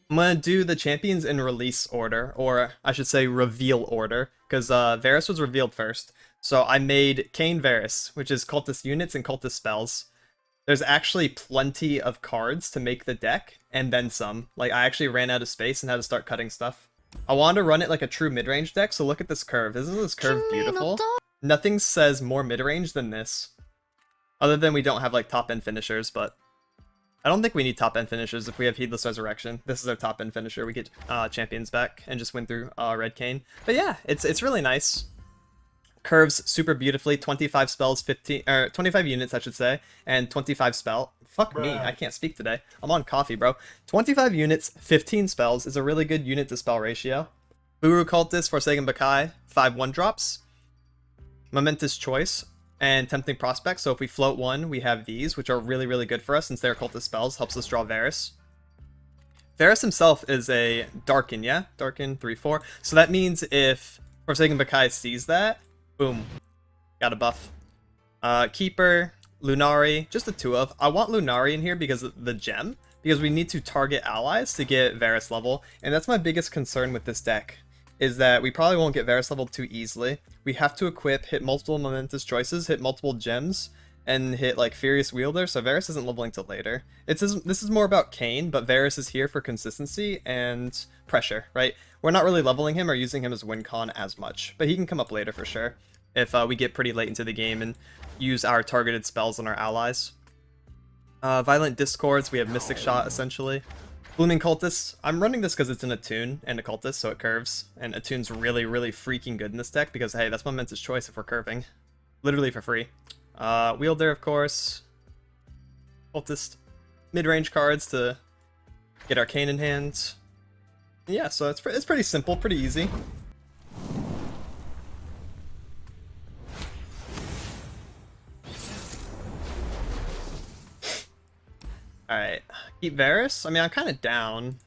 I'm gonna do the champions in release order, or I should say reveal order, because Varus was revealed first. So I made KaynVarus, which is cultist units and cultist spells. There's actually plenty of cards to make the deck, and then some. Like, I actually ran out of space and had to start cutting stuff. I wanted to run it like a true mid-range deck, so look at this curve. Isn't this curve beautiful? Nothing says more mid-range than this. Other than we don't have, like, top-end finishers, but I don't think we need top-end finishers if we have Heedless Resurrection. This is our top-end finisher. We get champions back and just win through Red Kayn. But yeah, it's really nice. Curves super beautifully. 25 spells, 25 units, I should say, and 25 spell. Fuck me, I can't speak today. I'm on coffee, bro. 25 units, 15 spells is a really good unit to spell ratio. Uru Cultist, Forsaken Bakai, 5/1 drops. Momentous Choice and Tempting Prospect. So if we float one, we have these, which are really, really good for us since they're cultist spells. Helps us draw Varus. Varus himself is a Darken, yeah? Darken, 3/4. So that means if Forsaken Bakai sees that, boom, got a buff. Keeper, Lunari, just the two of. I want Lunari in here because of the gem, because we need to target allies to get Varus level, and that's my biggest concern with this deck, is that we probably won't get Varus level too easily. We have to equip, hit multiple momentous choices, hit multiple gems, and hit like Furious Wielder, so Varus isn't leveling till later. This is more about Kayn, but Varus is here for consistency and pressure, right? We're not really leveling him or using him as win con as much, but he can come up later for sure if we get pretty late into the game and use our targeted spells on our allies. Violent Discords, we have Mystic Shot essentially. Blooming Cultists, I'm running this because it's an Attune and a Cultist, so it curves. And Attune's really, really freaking good in this deck because, hey, that's Momentous Choice if we're curving. Literally for free. Wielder, of course. Cultist. Mid-range cards to get Arcane in hand. Yeah, so it's pretty simple, pretty easy. Alright, keep Varus? I mean, I'm kind of down.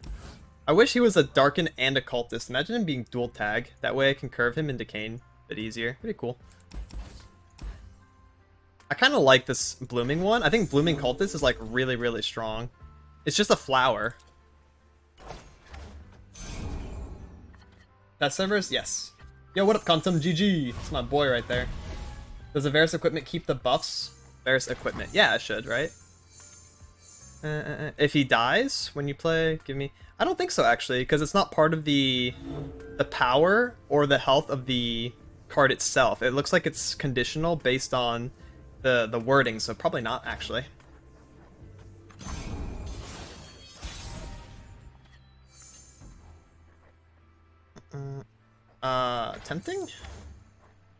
I wish he was a Darken and a Cultist. Imagine him being dual tag. That way I can curve him into Kayn a bit easier. Pretty cool. I kind of like this Blooming one. I think Blooming Cultist is like really, really strong. It's just a flower. That Cerberus? Yes. Yo, what up, Quantum? GG. It's my boy right there. Does the Varus equipment keep the buffs? Varus equipment. Yeah, it should, right? If he dies when you play, give me... I don't think so, actually, because it's not part of the power or the health of the card itself. It looks like it's conditional based on the wording, so probably not, actually. Tempting?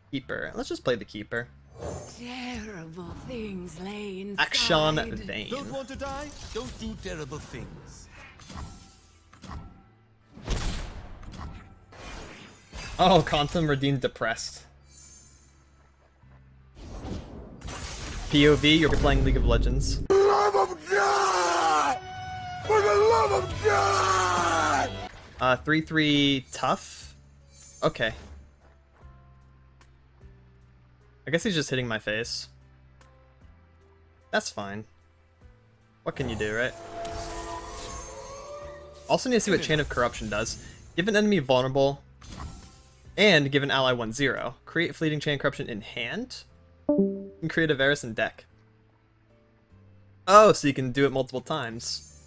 Keeper. Let's just play the Keeper. Terrible things lay inside. Action Vayne. Don't want to die? Don't do terrible things. Oh, Quantum redeemed Depressed. POV, you're playing League of Legends. For the love of God! For the love of God! 3/3 tough? Okay. I guess he's just hitting my face. That's fine. What can you do, right? Also need to see what Chain of Corruption does. Give an enemy vulnerable, and give an ally 1/0. Create fleeting Chain of Corruption in hand, and create a Varus in deck. Oh, so you can do it multiple times.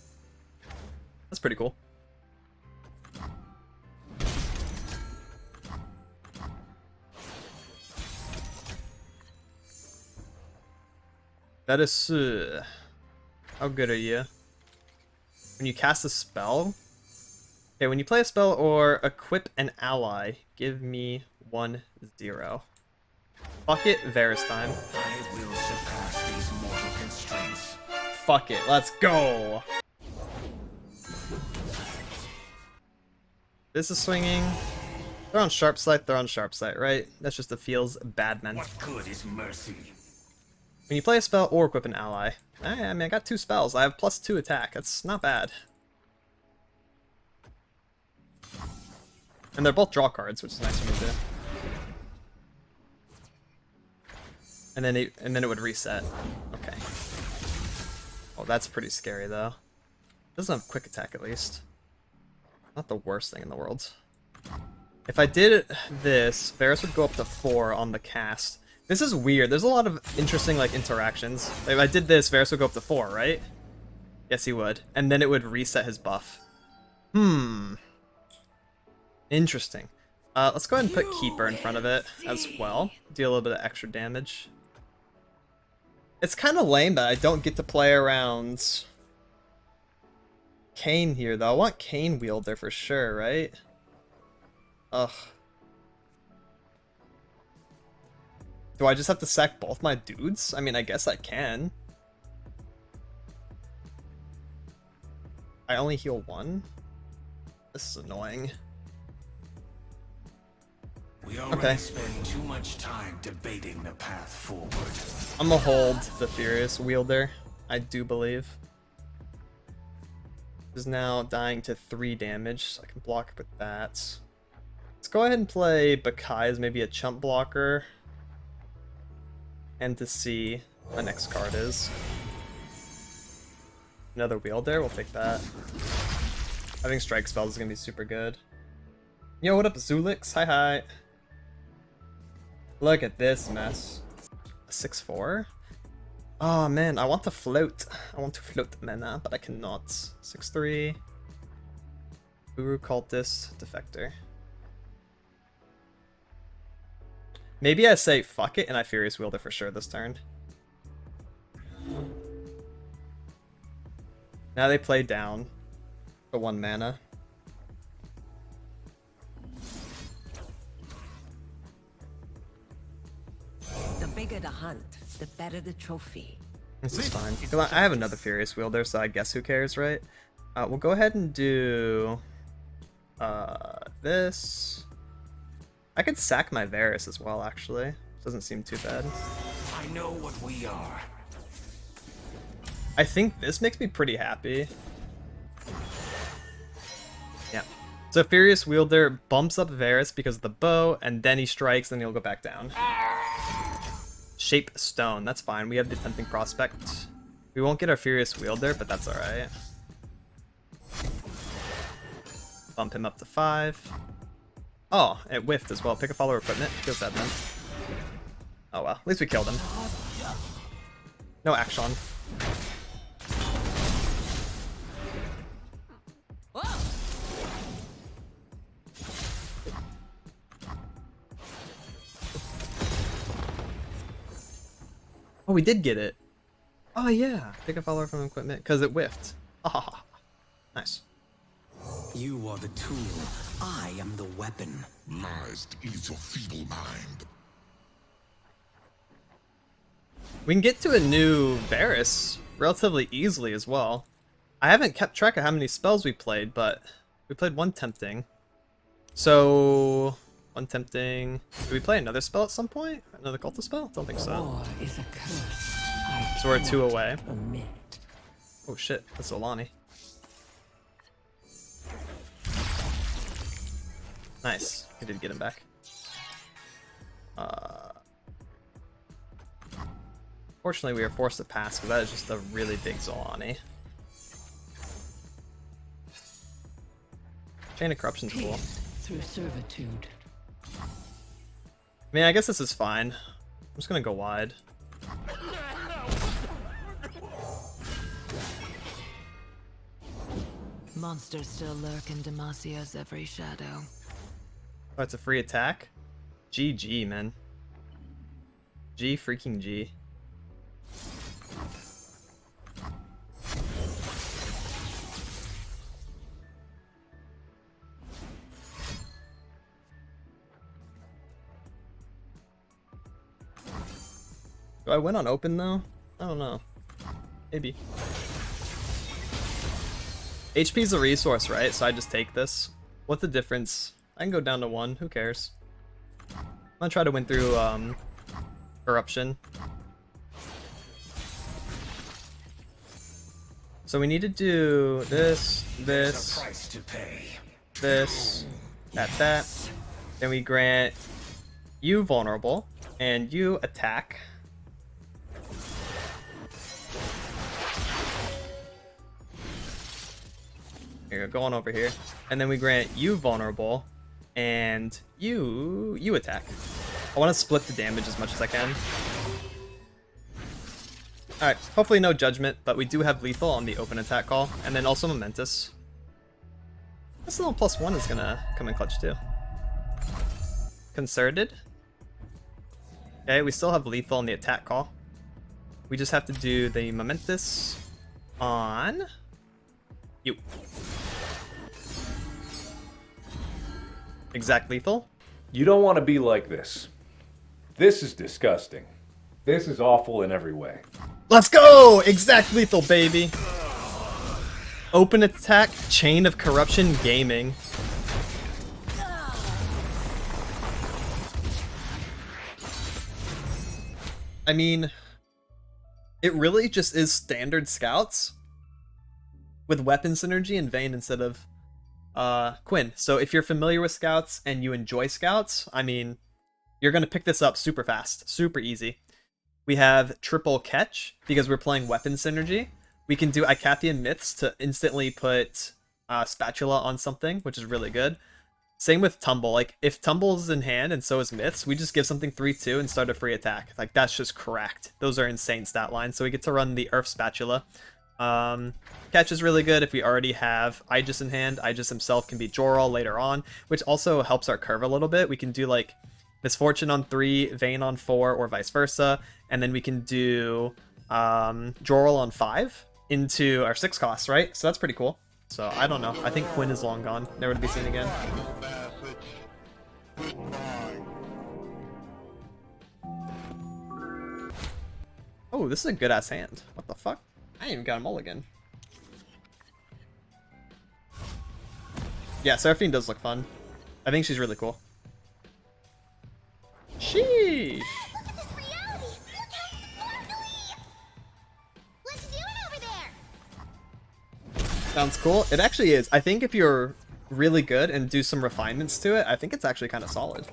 That's pretty cool. That is... how good are you? When you cast a spell... Okay, when you play a spell or equip an ally, give me 1/0. Fuck it, Varus time. I will surpass these mortal constraints. Fuck it, let's go! This is swinging. They're on sharp sight, they're on sharp sight, right? That's just a feels bad man. What good is mercy? When you play a spell or equip an ally. I mean, I got 2 spells. I have +2 attack. That's not bad. And they're both draw cards, which is nice for me too. And then it would reset. Okay. Oh, that's pretty scary though. Doesn't have quick attack at least. Not the worst thing in the world. If I did this, Varus would go up to 4 on the cast. This is weird. There's a lot of interesting like interactions. Like, if I did this, Varus would go up to 4, right? Yes, he would. And then it would reset his buff. Interesting. Let's go ahead and put Keeper in front of it as well. Deal a little bit of extra damage. It's kind of lame that I don't get to play around Kayn here, though. I want Kayn Wielder for sure, right? Ugh. Do I just have to sack both my dudes? I mean, I guess I can. I only heal 1? This is annoying. We already spend too much time debating the path forward. I'm gonna hold the Furious Wielder, I do believe. Is now dying to 3 damage, so I can block with that. Let's go ahead and play Bakai as maybe a chump blocker. And to see what the next card is. Another Wielder, we'll take that. I think Strike Spells is gonna be super good. Yo, what up, Zulix? Hi, hi. Look at this mess. A 6-4? Oh man, I want to float. I want to float mana, but I cannot. 6-3. Guru Cultist, Defector. Maybe I say fuck it and I Furious Wielder for sure this turn. Now they play down for 1 mana. The bigger the hunt, the better the trophy. This is fine. I have another Furious Wielder, so I guess who cares, right? We'll go ahead and do this. I could sack my Varus as well, actually. Doesn't seem too bad. I know what we are. I think this makes me pretty happy. Yeah. So Furious Wielder bumps up Varus because of the bow, and then he strikes, and he'll go back down. Shape Stone, that's fine. We have the Tempting Prospect. We won't get our Furious Wielder, but that's alright. Bump him up to 5. Oh, it whiffed as well. Pick a follower equipment. Feels sad then. Oh well, at least we killed him. No action. Oh, we did get it. Oh yeah, pick a follower from equipment because it whiffed. Ah, nice. You are the tool. I am the weapon. Lies to ease your feeble mind. We can get to a new Varus relatively easily as well. I haven't kept track of how many spells we played, but we played 1 Tempting. So 1 Tempting. Did we play another spell at some point? Another Cultist spell? Don't think so. War is a curse. So we're 2 away. Omit. Oh shit, that's Olani. Nice. We did get him back. Fortunately, we are forced to pass because that is just a really big Zolani. Chain of Corruption's cool. Peace through servitude. I mean, I guess this is fine. I'm just gonna go wide. Monsters still lurk in Demasia's every shadow. Oh, it's a free attack? GG, man. G freaking G. Do I win on open though? I don't know. Maybe. HP's a resource, right? So I just take this. What's the difference? I can go down to 1. Who cares? I'm gonna try to win through Corruption. So we need to do this, this, Price to pay. this, that. Then we grant you vulnerable and you attack. Here, go on over here. And then we grant you vulnerable, and you attack. I want to split the damage as much as I can. Alright, hopefully no judgment, but we do have lethal on the open attack call, and then also momentous. This little +1 is gonna come in clutch too. Concerted. Okay, we still have lethal on the attack call. We just have to do the momentous on you. Exact lethal. You don't want to be like this. This is disgusting. This is awful in every way. Let's go! Exact lethal, baby. Open attack, Chain of Corruption Gaming. I mean, it really just is standard scouts with weapon synergy and Vayne instead of Quinn. So if you're familiar with scouts and you enjoy scouts, I mean, you're going to pick this up super fast, super easy. We have triple catch because we're playing weapon synergy. We can do Icathian Myths to instantly put Spatula on something, which is really good. Same with Tumble. Like, if Tumble's in hand and so is Myths, we just give something 3-2 and start a free attack. Like, that's just cracked. Those are insane stat lines. So we get to run the Earth Spatula. Catch is really good if we already have Aegis in hand. Aegis himself can be Jorol later on, which also helps our curve a little bit. We can do, like, Misfortune on 3, Vayne on 4, or vice versa. And then we can do Jorol on 5 into our 6 costs, right? So that's pretty cool. So I don't know. I think Quinn is long gone. Never to be seen again. Oh, this is a good ass hand. What the fuck? I ain't even got a mulligan. Yeah, Seraphine does look fun. I think she's really cool. Sheesh. Look at this reality! Look how sparkly! Let's do it over there! Sounds cool. It actually is. I think if you're really good and do some refinements to it, I think it's actually kind of solid.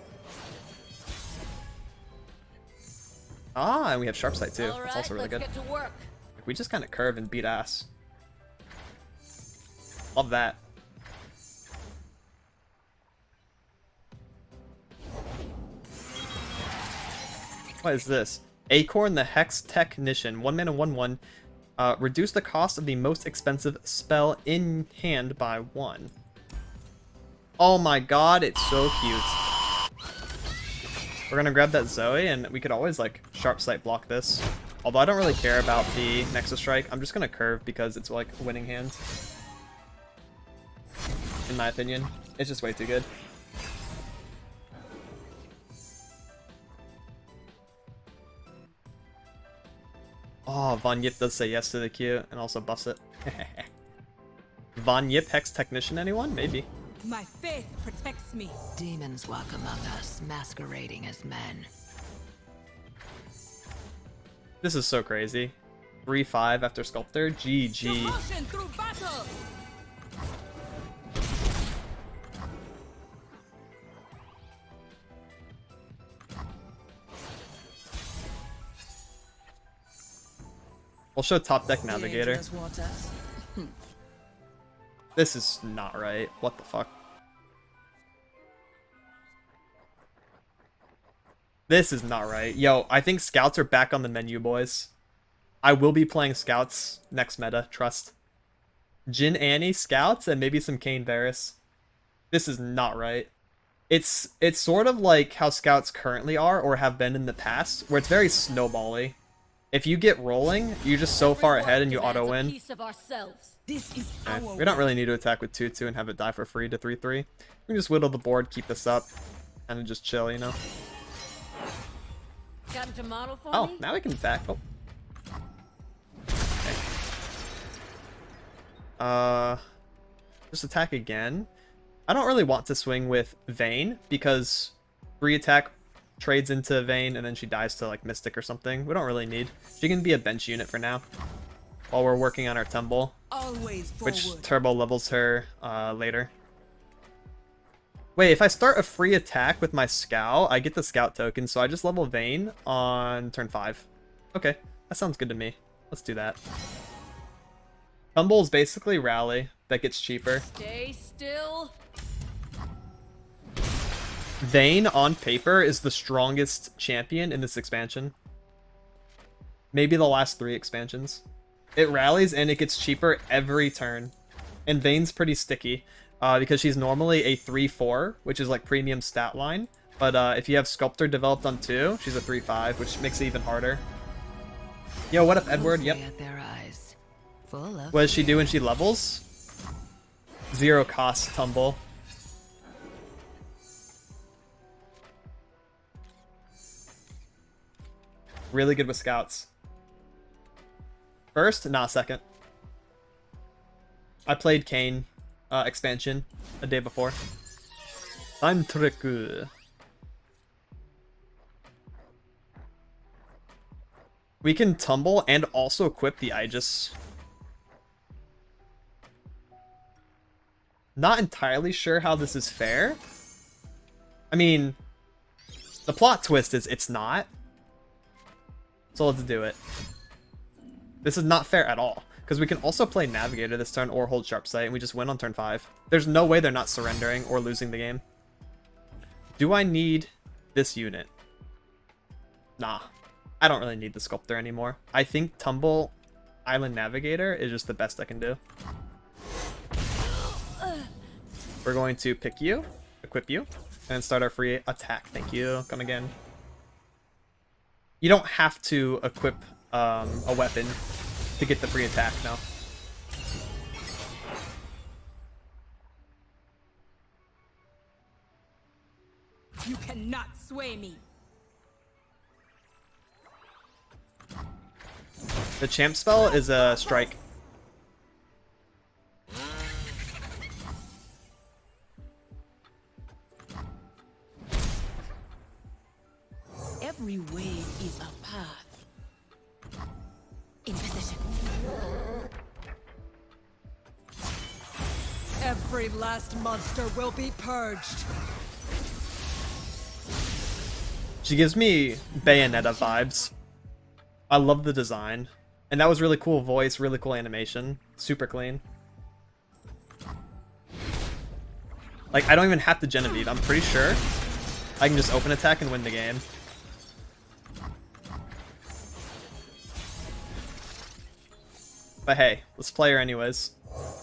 Ah, and we have sharp sight too. That's also really good. We just kind of curve and beat ass. Love that. What is this? Acorn the Hex Technician. 1 mana 1/1. Reduce the cost of the most expensive spell in hand by 1. Oh my god, it's so cute. We're gonna grab that Zoe, and we could always, like, sharp sight block this. Although I don't really care about the Nexus Strike. I'm just gonna curve because it's, like, a winning hand. In my opinion. It's just way too good. Oh, Von Yip does say yes to the Q and also buffs it. Von Yip Hex Technician, anyone? Maybe. My faith protects me. Demons walk among us, masquerading as men. This is so crazy. 3-5 after Sculptor. GG. Devotion through battle. We'll show top deck Navigator. Dangerous waters. This is not right. What the fuck? This is not right. Yo, I think Scouts are back on the menu, boys. I will be playing Scouts next meta, trust. Jin Annie, Scouts, and maybe some KaynVarus. This is not right. It's sort of like how Scouts currently are, or have been in the past, where it's very snowbally. If you get rolling, you're just so far ahead and you auto-win. This is Okay. our We don't really need to attack with 2-2 and have it die for free to 3-3. We can just whittle the board, keep this up, and then just chill, you know? Got him to model for Oh, me? now we can attack. Oh. Okay. Just attack again. I don't really want to swing with Vayne because free attack trades into Vayne and then she dies to like Mystic or something. We don't really need. She can be a bench unit for now while we're working on our Tumble, always forward. which turbo levels her later. Wait, if I start a free attack with my Scout, I get the Scout token, so I just level Vayne on turn 5. Okay, that sounds good to me. Let's do that. Tumble is basically Rally, that gets cheaper. Stay still. Vayne, on paper, is the strongest champion in this expansion. Maybe the last 3 expansions. It rallies and it gets cheaper every turn. And Vayne's pretty sticky, because she's normally a 3-4, which is like premium stat line. But if you have Sculptor developed on 2, she's a 3-5, which makes it even harder. Yo, what up, Edward? Yep. At their eyes. Full of What does she do when she levels? 0 cost tumble. Really good with scouts. First? Nah, second. I played Kayn expansion a day before. I'm trick. We can tumble and also equip the Aegis. Not entirely sure how this is fair. I mean, the plot twist is it's not. So let's do it. This is not fair at all, because we can also play Navigator this turn or hold Sharp Sight, and we just win on turn 5. There's no way they're not surrendering or losing the game. Do I need this unit? Nah. I don't really need the Sculptor anymore. I think Tumble Island Navigator is just the best I can do. We're going to pick you, equip you, and start our free attack. Thank you. Come again. You don't have to equip a weapon to get the free attack now. You cannot sway me. The champ spell is a strike. Every wave is a path. in position. Every last monster will be purged. She gives me Bayonetta vibes. I love the design. And that was really cool voice, really cool animation. Super clean. Like, I don't even have to Genevieve. I'm pretty sure I can just open attack and win the game. But hey, let's play her anyways.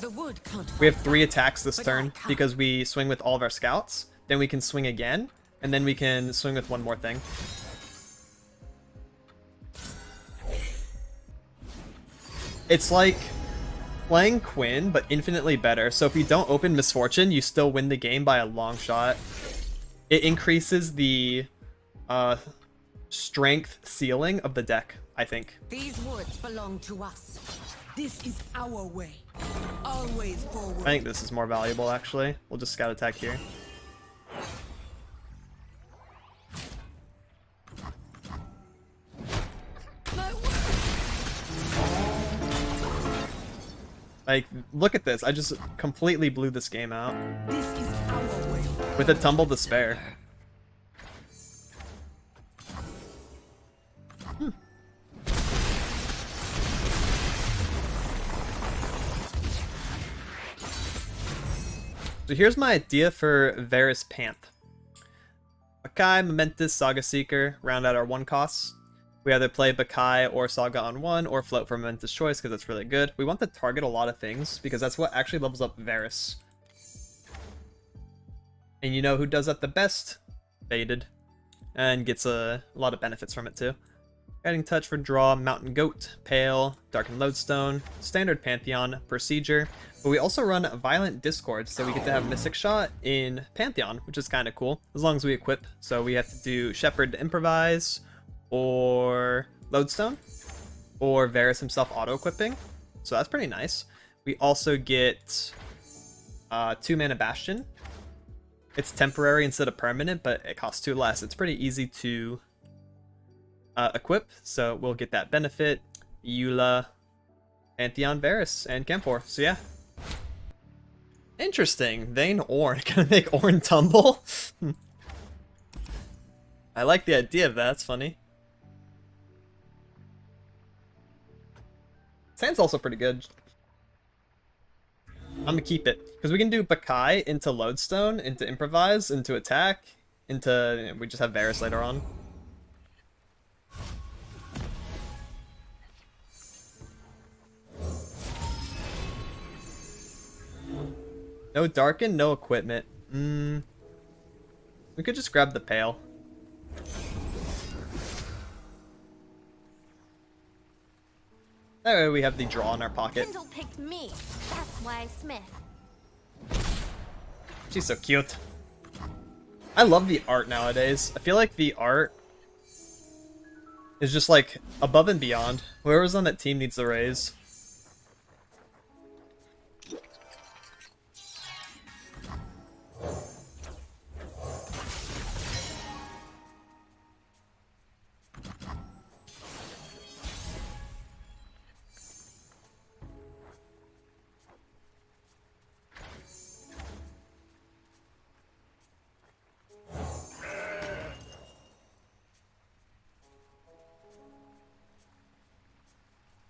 The wood can't We have 3 attacks this turn because we swing with all of our scouts. Then we can swing again, and then we can swing with one more thing. It's like playing Quinn, but infinitely better. So if you don't open Misfortune, you still win the game by a long shot. It increases the strength ceiling of the deck, I think. These woods belong to us. This is our way. Always forward. I think this is more valuable, actually. We'll just scout attack here. Like, look at this. I just completely blew this game out. This is our way. With a tumble to spare. So here's my idea for VarusPanth. Bakai, Momentous, Saga Seeker round out our 1 costs. We either play Bakai or Saga on 1, or float for Momentous Choice because that's really good. We want to target a lot of things because that's what actually levels up Varus. And you know who does that the best? Faded. And gets a lot of benefits from it too. Guiding Touch for draw, Mountain Goat, Pale, Darkened Lodestone, Standard Pantheon, Procedure. But we also run Violent Discord, so we get to have Mystic Shot in Pantheon, which is kind of cool, as long as we equip. So we have to do Shepherd to Improvise, or Lodestone, or Varus himself auto-equipping. So that's pretty nice. We also get 2 mana Bastion. It's temporary instead of permanent, but it costs 2 less. It's pretty easy to equip, so we'll get that benefit. Eula, Pantheon, Varus, and Camphor. So yeah. Interesting. Vayne Ornn. Gonna make Ornn tumble? I like the idea of that. That's funny. Sand's also pretty good. I'm gonna keep it because we can do Bakai into Lodestone, into Improvise, into Attack, into we just have Varus later on. No Darken, no equipment. We could just grab the Pale. That way we have the draw in our pocket. Kindle picked me. That's why Smith. She's so cute. I love the art nowadays. I feel like the art is just like above and beyond. Whoever's on that team needs the raise.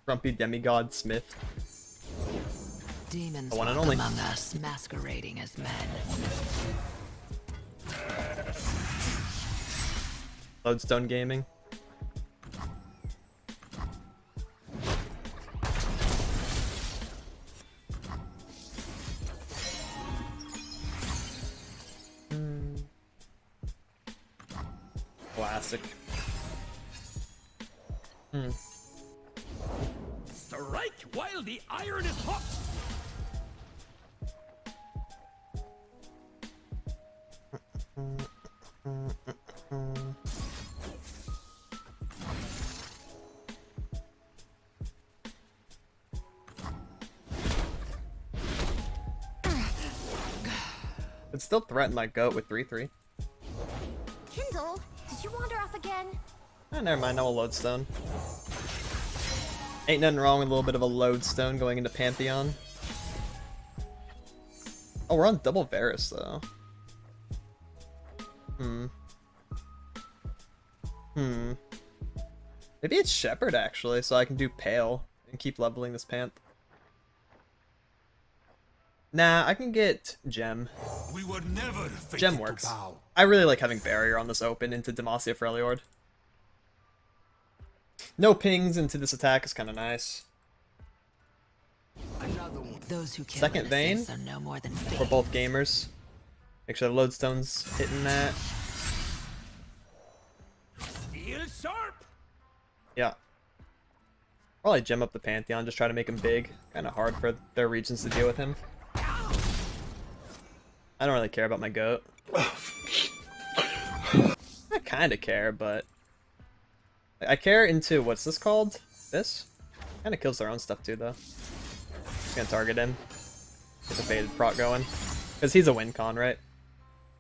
Grumpy demigod Smith. Demons The one and walk only. among us, masquerading as men. Lodestone Gaming. Classic. Strike while the iron is hot. It still threaten my goat with 3/3. Kindle, did you wander off again? Oh, never mind, no Lodestone. Ain't nothing wrong with a little bit of a Lodestone going into Pantheon. Oh, we're on double Varus though. Maybe it's Shepherd actually, so I can do Pale and keep leveling this Panth. Nah, I can get Gem. We were never fated Gem to works. bow. I really like having Barrier on this open into Demacia Freljord. No pings into this attack is kind of nice. Those who kill Second Vayne. innocents are no more than We're Vayne. both gamers. Make sure the Lodestone's hitting that. Steel sharp. Yeah. Probably gem up the Pantheon, just try to make him big. Kind of hard for their regions to deal with him. I don't really care about my goat. I kind of care, but... I care into, what's this called? This? Kind of kills their own stuff too, though. Just gonna target him. Get the faded proc going. Because he's a win con, right?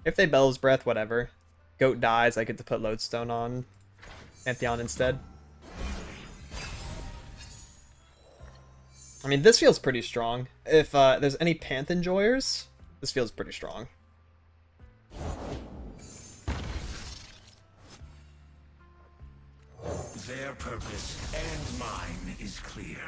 If they Bell's Breath, whatever. Goat dies, I get to put Lodestone on Pantheon instead. I mean, this feels pretty strong. If there's any Panth enjoyers, this feels pretty strong. Their purpose and mine is clear.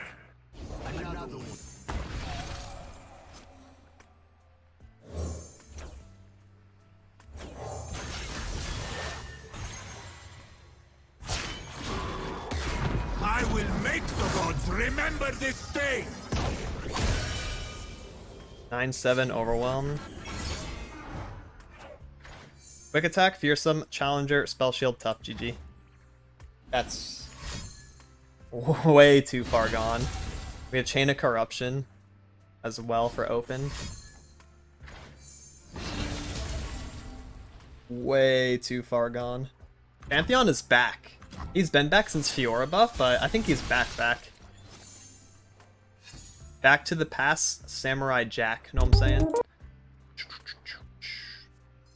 I will make the gods remember this day. 9/7 Overwhelm. Quick attack, fearsome, challenger, spell shield, tough, GG. That's way too far gone. We have Chain of Corruption as well for open. Way too far gone. Pantheon is back. He's been back since Fiora buff, but I think he's back. Back to the past, Samurai Jack, know what I'm saying?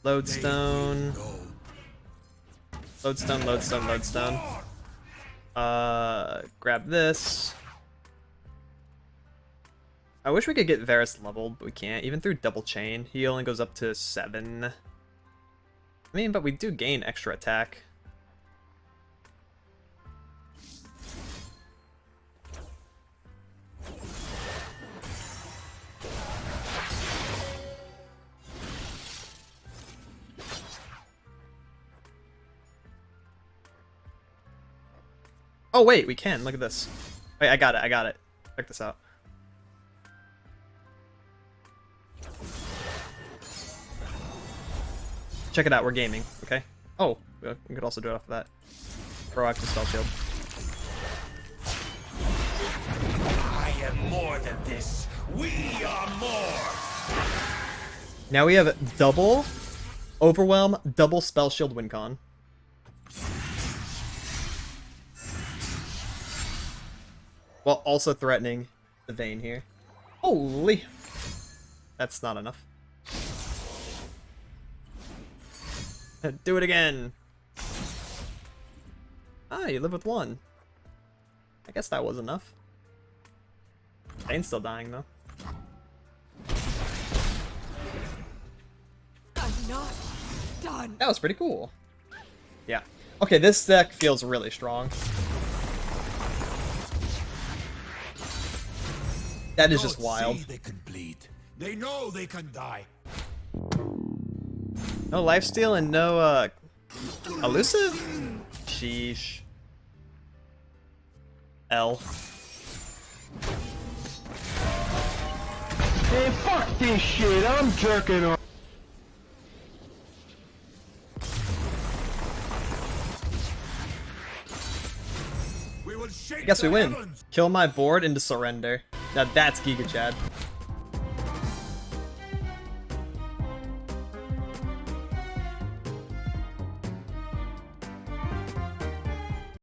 Lodestone. Lodestone. Grab this. I wish we could get Varus leveled, but we can't. Even through double chain, he only goes up to 7. I mean, but we do gain extra attack. Oh wait, we can. Look at this. Wait, I got it. Check this out. Check it out, we're gaming, okay? Oh, we could also do it off of that. Proactive spell shield. I am more than this. We are more. Now we have double overwhelm, double spell shield win con. While also threatening the Vayne here. Holy! That's not enough. Do it again! Ah, you live with one. I guess that was enough. Vayne's still dying though. I'm not done. That was pretty cool. Yeah. Okay, this deck feels really strong. That is just wild. They can bleed. They know they can die. No lifesteal and no elusive? Sheesh. L. Hey, fuck this shit, I'm jerking off. We will shake I guess we the win. heavens. Kill my board into surrender. Now that's Giga Chad.